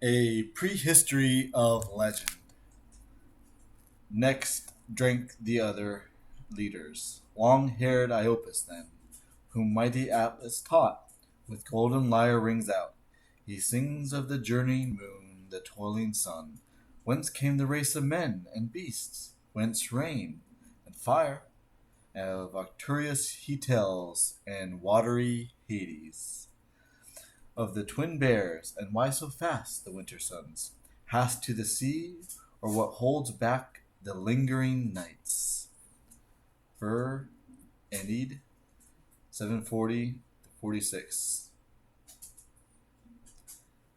A Prehistory of Legend. Next drank the other leaders, long-haired Iopus then, whom mighty Atlas taught, with golden lyre rings out. He sings of the journeying moon, the toiling sun, whence came the race of men and beasts, whence rain and fire. Of Arcturus he tells, and watery Hades. Of the twin bears, and why so fast the winter suns haste to the sea, or what holds back the lingering nights. Ver Enid 740 to 46.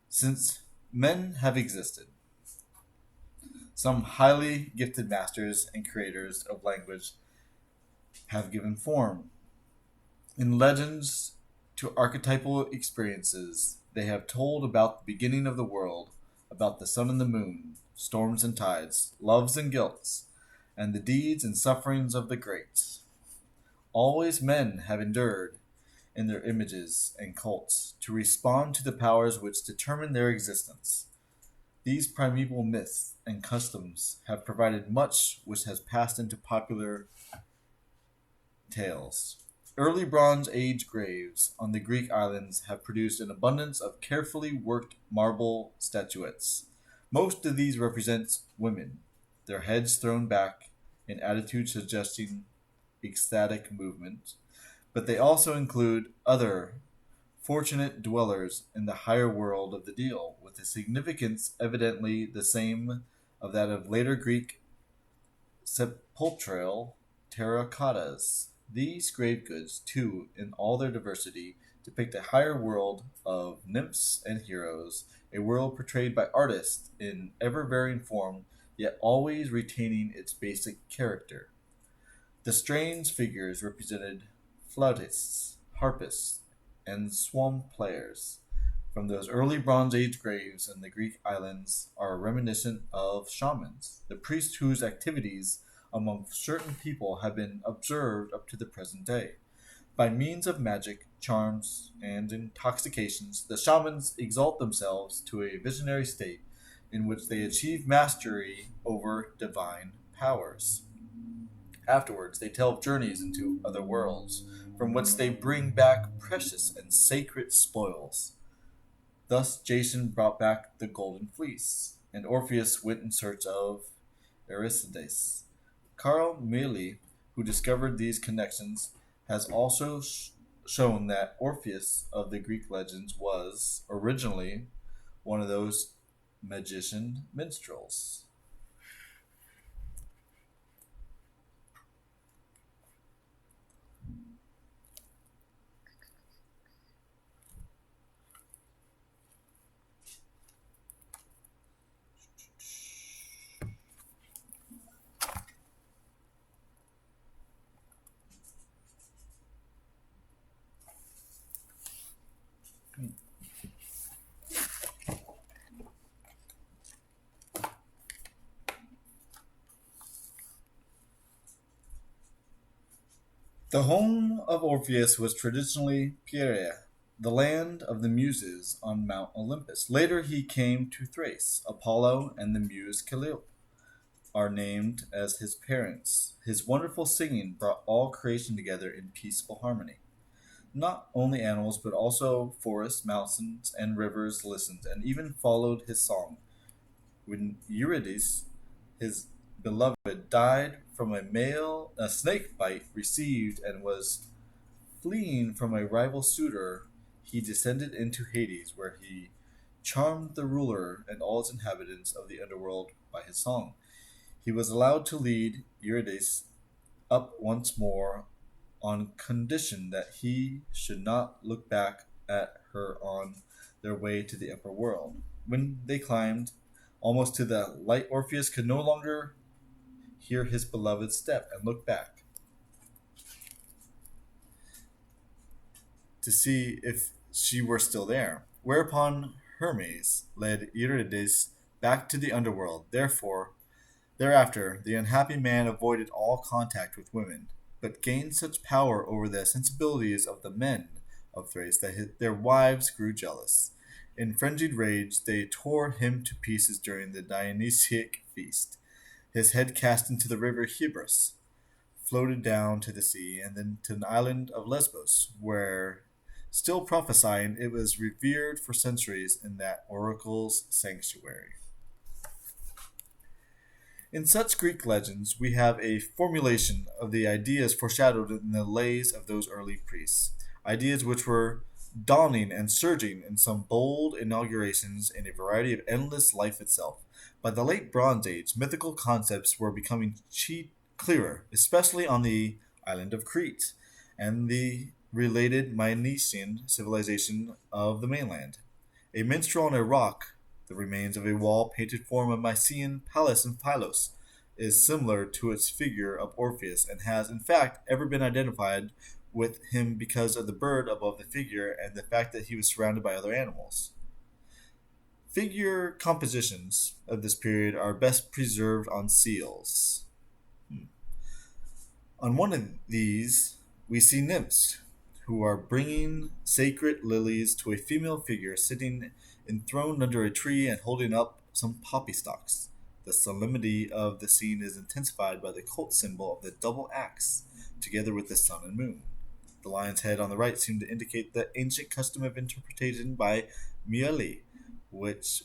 Since men have existed, some highly gifted masters and creators of language have given form. In legends to archetypal experiences, they have told about the beginning of the world, about the sun and the moon, storms and tides, loves and guilts, and the deeds and sufferings of the great. Always men have endured, in their images and cults, to respond to the powers which determine their existence. These primeval myths and customs have provided much which has passed into popular tales. Early Bronze Age graves on the Greek islands have produced an abundance of carefully worked marble statuettes. Most of these represent women, their heads thrown back in attitudes suggesting ecstatic movement, but they also include other fortunate dwellers in the higher world of the deal, with a significance evidently the same of that of later Greek sepulchral terracottas. These grave goods, too, in all their diversity, depict a higher world of nymphs and heroes, a world portrayed by artists in ever-varying form, yet always retaining its basic character. The strange figures represented flautists, harpists, and swamp players from those early Bronze Age graves in the Greek islands are reminiscent of shamans, the priests whose activities among certain people have been observed up to the present day. By means of magic, charms, and intoxications, the shamans exalt themselves to a visionary state in which they achieve mastery over divine powers. Afterwards, they tell of journeys into other worlds, from which they bring back precious and sacred spoils. Thus, Jason brought back the golden fleece, and Orpheus went in search of Eurydice. Carl Mealy, who discovered these connections, has also shown that Orpheus of the Greek legends was originally one of those magician minstrels. The home of Orpheus was traditionally Pieria, the land of the Muses on Mount Olympus. Later he came to Thrace. Apollo and the muse Calliope are named as his parents. His wonderful singing brought all creation together in peaceful harmony. Not only animals, but also forests, mountains, and rivers listened and even followed his song. When Eurydice, his beloved, died from a snake bite received and was fleeing from a rival suitor, he descended into Hades, where he charmed the ruler and all its inhabitants of the underworld by his song. He was allowed to lead Eurydice up once more on condition that he should not look back at her on their way to the upper world. When they climbed almost to the light, Orpheus could no longer hear his beloved step and look back to see if she were still there. Whereupon Hermes led Eurydice back to the underworld. Thereafter, the unhappy man avoided all contact with women, but gained such power over the sensibilities of the men of Thrace that their wives grew jealous. In frenzied rage, they tore him to pieces during the Dionysiac feast. His head cast into the river Hebrus, floated down to the sea, and then to an island of Lesbos, where, still prophesying, it was revered for centuries in that oracle's sanctuary. In such Greek legends, we have a formulation of the ideas foreshadowed in the lays of those early priests, ideas which were dawning and surging in some bold inaugurations in a variety of endless life itself. By the late Bronze Age, mythical concepts were becoming clearer, especially on the island of Crete and the related Mycenaean civilization of the mainland. A minstrel on a rock, the remains of a wall painted form of Mycenaean palace in Pylos, is similar to its figure of Orpheus and has, in fact, ever been identified with him because of the bird above the figure and the fact that he was surrounded by other animals. Figure compositions of this period are best preserved on seals. On one of these, we see nymphs who are bringing sacred lilies to a female figure sitting enthroned under a tree and holding up some poppy stalks. The solemnity of the scene is intensified by the cult symbol of the double axe, together with the sun and moon. The lion's head on the right seemed to indicate the ancient custom of interpretation by Miele,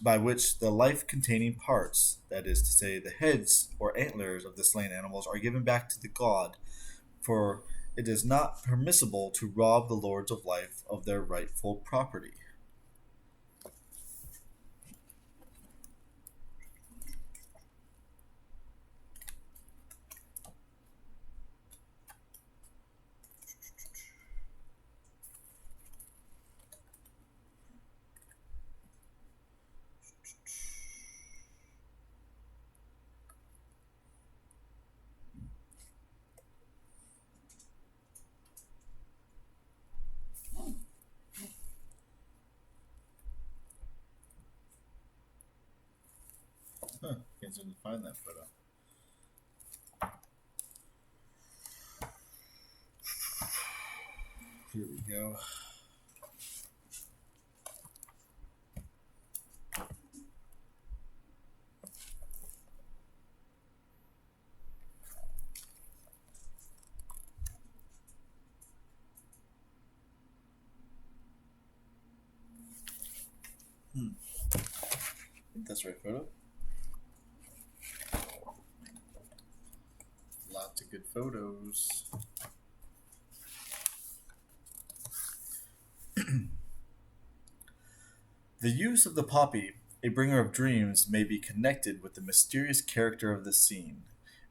by which the life-containing parts, that is to say, the heads or antlers of the slain animals, are given back to the god, for it is not permissible to rob the lords of life of their rightful property. Huh, can't seem to find that photo. Here we go. I think that's the right photo. Lots of good photos. The use of the poppy, a bringer of dreams, may be connected with the mysterious character of the scene.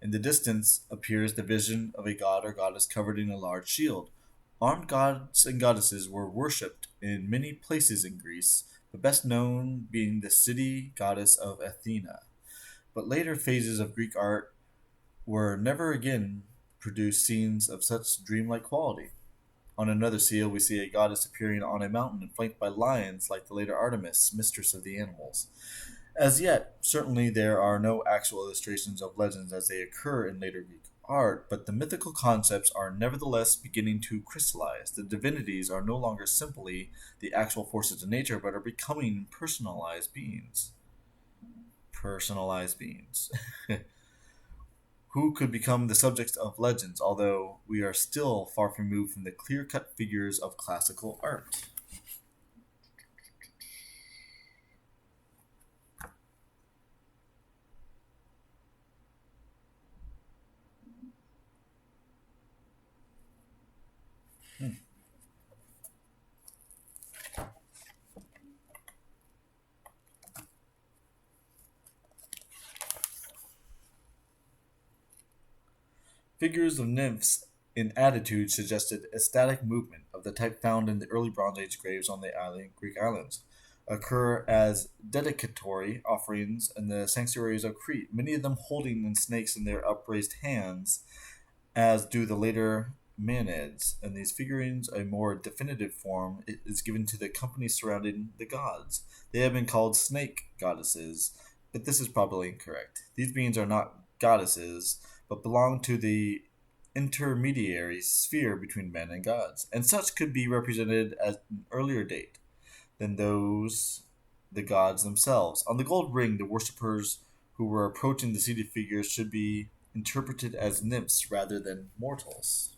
In the distance appears the vision of a god or goddess covered in a large shield. Armed gods and goddesses were worshipped in many places in Greece, the best known being the city goddess of Athena. But later phases of Greek art were never again produced scenes of such dreamlike quality. On another seal, we see a goddess appearing on a mountain flanked by lions like the later Artemis, mistress of the animals. As yet, certainly there are no actual illustrations of legends as they occur in later Greek art, but the mythical concepts are nevertheless beginning to crystallize. The divinities are no longer simply the actual forces of nature, but are becoming personalized beings. Personalized beings. Who could become the subjects of legends, although we are still far removed from the clear cut figures of classical art. Figures of nymphs in attitude suggested ecstatic movement of the type found in the early Bronze Age graves on the Greek islands, occur as dedicatory offerings in the sanctuaries of Crete, many of them holding snakes in their upraised hands, as do the later Manads. In these figurines, a more definitive form is given to the company surrounding the gods. They have been called snake goddesses, but this is probably incorrect. These beings are not goddesses, but belong to the intermediary sphere between men and gods, and such could be represented at an earlier date than those the gods themselves. On the gold ring, the worshippers who were approaching the seated figures should be interpreted as nymphs rather than mortals.